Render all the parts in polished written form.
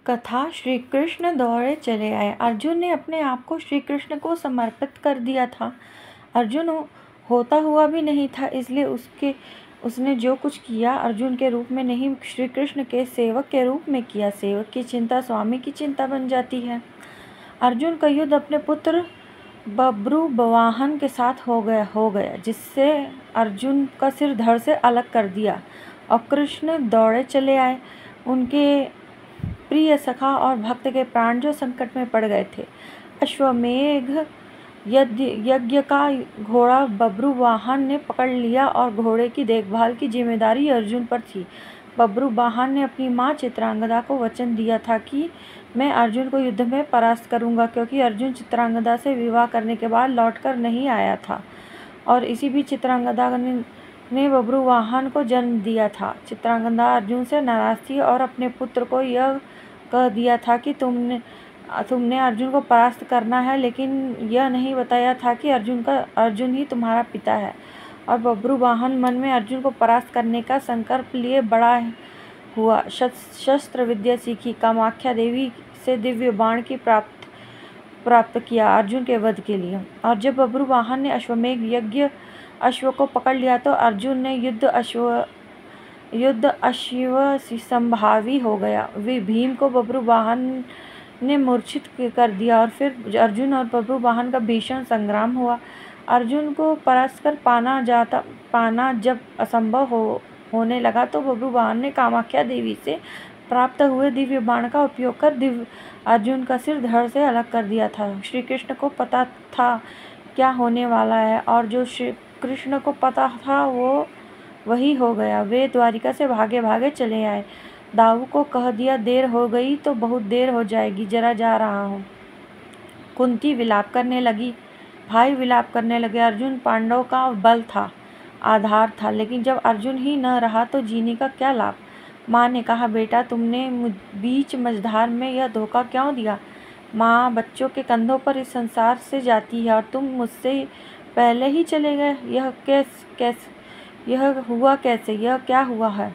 कथा। श्री कृष्ण दौड़े चले आए। अर्जुन ने अपने आप को श्री कृष्ण को समर्पित कर दिया था। अर्जुन होता हुआ भी नहीं था, इसलिए उसने जो कुछ किया अर्जुन के रूप में नहीं, श्री कृष्ण के सेवक के रूप में किया। सेवक की चिंता स्वामी की चिंता बन जाती है। अर्जुन का युद्ध अपने पुत्र बब्रुवाहन के साथ हो गया, जिससे अर्जुन का सिर धड़ से अलग कर दिया और कृष्ण दौड़े चले आए। उनके प्रिय सखा और भक्त के प्राण जो संकट में पड़ गए थे। अश्वमेघ यज्ञ का घोड़ा बब्रुवाहन ने पकड़ लिया और घोड़े की देखभाल की जिम्मेदारी अर्जुन पर थी। बब्रुवाहन ने अपनी मां चित्रांगदा को वचन दिया था कि मैं अर्जुन को युद्ध में परास्त करूंगा, क्योंकि अर्जुन चित्रांगदा से विवाह करने के बाद लौटकर नहीं आया था और इसी बीच चित्रांगदा ने बब्रुवाहन को जन्म दिया था। चित्रांगदा अर्जुन से नाराज थी और अपने पुत्र को यह कह दिया था कि तुमने अर्जुन को परास्त करना है, लेकिन यह नहीं बताया था कि अर्जुन ही तुम्हारा पिता है। और बब्रुवाहन मन में अर्जुन को परास्त करने का संकल्प लिए बड़ा हुआ। शस्त्र विद्या सीखी, कामाख्या देवी से दिव्य बाण की प्राप्त किया अर्जुन के वध के लिए। और जब बब्रुवाहन ने अश्वमेघ यज्ञ अश्व को पकड़ लिया तो अर्जुन ने युद्ध अश्व संभावी हो गया। वे भीम को बब्रुवाहन ने मूर्छित कर दिया और फिर अर्जुन और बब्रुवाहन का भीषण संग्राम हुआ। अर्जुन को परास्त कर पाना जब असंभव होने लगा तो बब्रुवाहन ने कामाख्या देवी से प्राप्त हुए दिव्य बाण का उपयोग कर अर्जुन का सिर धड़ से अलग कर दिया था। श्री कृष्ण को पता था क्या होने वाला है और जो श्री कृष्ण को पता था वो वही हो गया। वे द्वारिका से भागे भागे चले आए। दाऊ को कह दिया, देर हो गई तो बहुत देर हो जाएगी, जरा जा रहा हूँ। कुंती विलाप करने लगी, भाई विलाप करने लगे। अर्जुन पांडव का बल था, आधार था, लेकिन जब अर्जुन ही न रहा तो जीने का क्या लाभ। माँ ने कहा, बेटा तुमने बीच मझधार में यह धोखा क्यों दिया। माँ बच्चों के कंधों पर इस संसार से जाती है और तुम मुझसे पहले ही चले गए। यह हुआ कैसे, यह क्या हुआ है।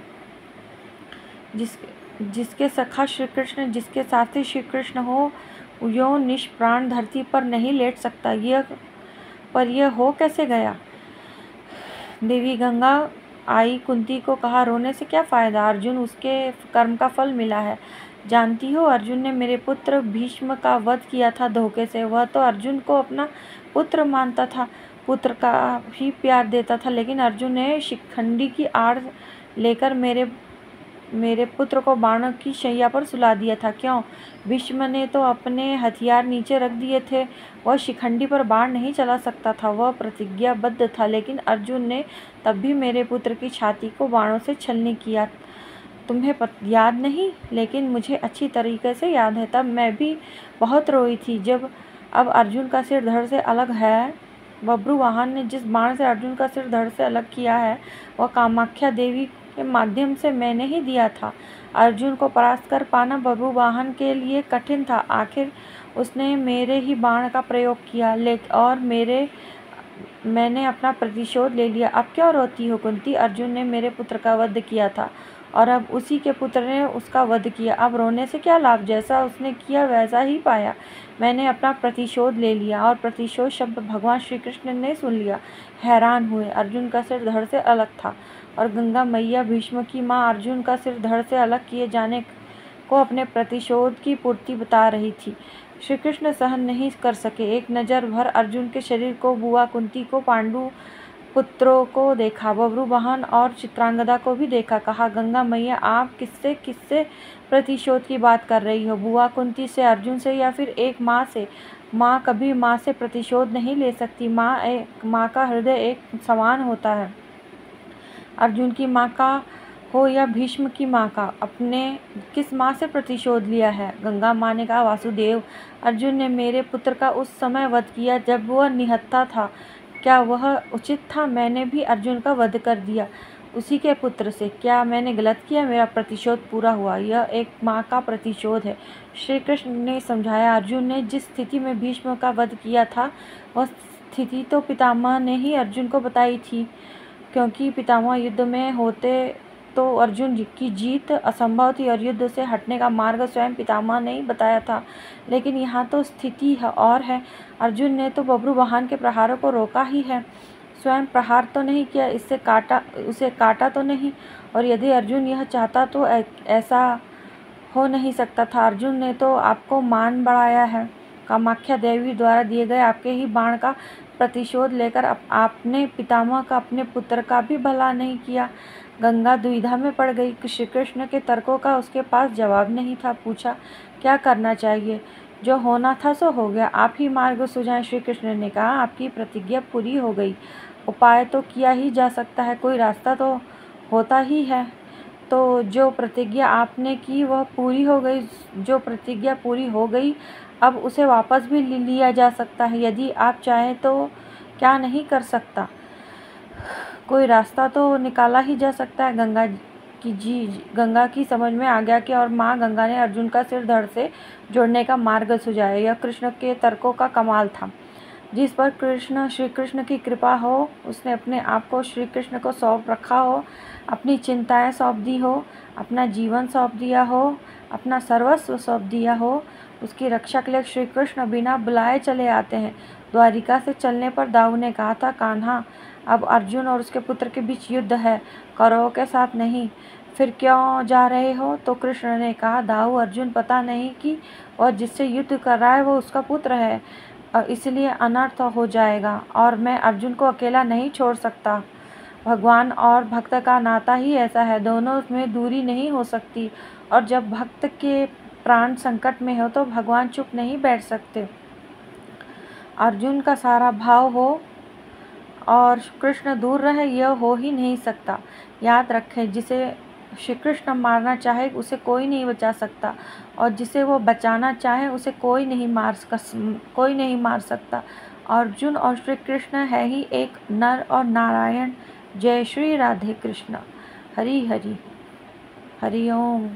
जिसके सखा श्री कृष्ण, जिसके साथी श्री कृष्ण हो, यो निष्प्राण धरती पर नहीं लेट सकता। यह हो कैसे गया। देवी गंगा आई, कुंती को कहा, रोने से क्या फायदा, अर्जुन उसके कर्म का फल मिला है। जानती हो अर्जुन ने मेरे पुत्र भीष्म का वध किया था धोखे से। वह तो अर्जुन को अपना पुत्र मानता था, पुत्र का ही प्यार देता था, लेकिन अर्जुन ने शिखंडी की आड़ लेकर मेरे पुत्र को बाणों की शैया पर सुला दिया था। क्यों। भीष्म ने तो अपने हथियार नीचे रख दिए थे। वह शिखंडी पर बाण नहीं चला सकता था, वह प्रतिज्ञाबद्ध था, लेकिन अर्जुन ने तब भी मेरे पुत्र की छाती को बाणों से छलनी किया। तुम्हें याद नहीं, लेकिन मुझे अच्छी तरीके से याद है। तब मैं भी बहुत रोई थी। अब अर्जुन का सिर धड़ से अलग है। बब्रुवाहन ने जिस बाण से अर्जुन का सिर धड़ से अलग किया है वह कामाख्या देवी के माध्यम से मैंने ही दिया था। अर्जुन को परास्त कर पाना बब्रुवाहन के लिए कठिन था। आखिर उसने मेरे ही बाण का प्रयोग किया और मैंने अपना प्रतिशोध ले लिया। अब क्यों रोती हो कुंती। अर्जुन ने मेरे पुत्र का वध किया था और अब उसी के पुत्र ने उसका वध किया। अब रोने से क्या लाभ, जैसा उसने किया वैसा ही पाया। मैंने अपना प्रतिशोध ले लिया। और प्रतिशोध शब्द भगवान श्री कृष्ण ने सुन लिया, हैरान हुए। अर्जुन का सिर धड़ से अलग था और गंगा मैया भीष्म की माँ अर्जुन का सिर धड़ से अलग किए जाने को अपने प्रतिशोध की पूर्ति बता रही थी। श्री कृष्ण सहन नहीं कर सके। एक नज़र भर अर्जुन के शरीर को, बुआ कुंती को, पांडु पुत्रों को देखा, बब्रुवाहन और चित्रांगदा को भी देखा। कहा, गंगा मैया आप किससे प्रतिशोध की बात कर रही हो। बुआ कुंती से, अर्जुन से, या फिर एक माँ से। माँ कभी माँ से प्रतिशोध नहीं ले सकती। माँ का हृदय एक समान होता है। अर्जुन की माँ का हो या भीष्म की माँ का, अपने किस माँ से प्रतिशोध लिया है। गंगा माँ ने कहा, वासुदेव। अर्जुन ने मेरे पुत्र का उस समय वध किया जब वह निहत्था था। क्या वह उचित था। मैंने भी अर्जुन का वध कर दिया उसी के पुत्र से। क्या मैंने गलत किया। मेरा प्रतिशोध पूरा हुआ। यह एक माँ का प्रतिशोध है। श्री कृष्ण ने समझाया, अर्जुन ने जिस स्थिति में भीष्म का वध किया था वह स्थिति तो पितामह ने ही अर्जुन को बताई थी, क्योंकि पितामह युद्ध में होते तो अर्जुन की जीत असंभव थी और युद्ध से हटने का मार्ग स्वयं पितामह ने ही बताया था। लेकिन यहाँ तो स्थिति और है। अर्जुन ने तो बब्रुवाहन के प्रहारों को रोका ही है, स्वयं प्रहार तो नहीं किया, उसे काटा तो नहीं। और यदि अर्जुन यह चाहता तो ऐसा हो नहीं सकता था। अर्जुन ने तो आपको मान बढ़ाया है। कामाख्या देवी द्वारा दिए गए आपके ही बाण का प्रतिशोध लेकर आपने पितामह का, अपने पुत्र का भी भला नहीं किया। गंगा दुविधा में पड़ गई। श्री कृष्ण के तर्कों का उसके पास जवाब नहीं था। पूछा, क्या करना चाहिए? जो होना था सो हो गया, आप ही मार्ग सुझाएं। श्री कृष्ण ने कहा, आपकी प्रतिज्ञा पूरी हो गई। उपाय तो किया ही जा सकता है, कोई रास्ता तो होता ही है। तो जो प्रतिज्ञा आपने की वह पूरी हो गई। जो प्रतिज्ञा पूरी हो गई, अब उसे वापस भी लिया जा सकता है। यदि आप चाहें तो क्या नहीं कर सकता? कोई रास्ता तो निकाला ही जा सकता है। गंगा की समझ में आ गया कि और माँ गंगा ने अर्जुन का सिर धड़ से जोड़ने का मार्ग सुझाया। यह कृष्ण के तर्कों का कमाल था। जिस पर श्री कृष्ण की कृपा हो, उसने अपने आप को श्री कृष्ण को सौंप रखा हो, अपनी चिंताएं सौंप दी हो, अपना जीवन सौंप दिया हो, अपना सर्वस्व सौंप दिया हो, उसकी रक्षा के लिए श्री कृष्ण बिना बुलाए चले आते हैं। द्वारिका से चलने पर दाऊ ने कहा था, कान्हा, अब अर्जुन और उसके पुत्र के बीच युद्ध है, कौरवों के साथ नहीं। फिर क्यों जा रहे हो? तो कृष्ण ने कहा, दाऊ, अर्जुन पता नहीं कि वह जिससे युद्ध कर रहा है वो उसका पुत्र है, इसलिए अनर्थ हो जाएगा और मैं अर्जुन को अकेला नहीं छोड़ सकता। भगवान और भक्त का नाता ही ऐसा है, दोनों में दूरी नहीं हो सकती। और जब भक्त के प्राण संकट में हो तो भगवान चुप नहीं बैठ सकते। अर्जुन का सारा भाव हो और कृष्ण दूर रहे, यह हो ही नहीं सकता। याद रखें, जिसे श्री कृष्ण मारना चाहे उसे कोई नहीं बचा सकता, और जिसे वो बचाना चाहे उसे कोई नहीं मार सकता। अर्जुन और श्री कृष्ण है ही एक, नर और नारायण। जय श्री राधे कृष्ण। हरि हरि हरि ओम।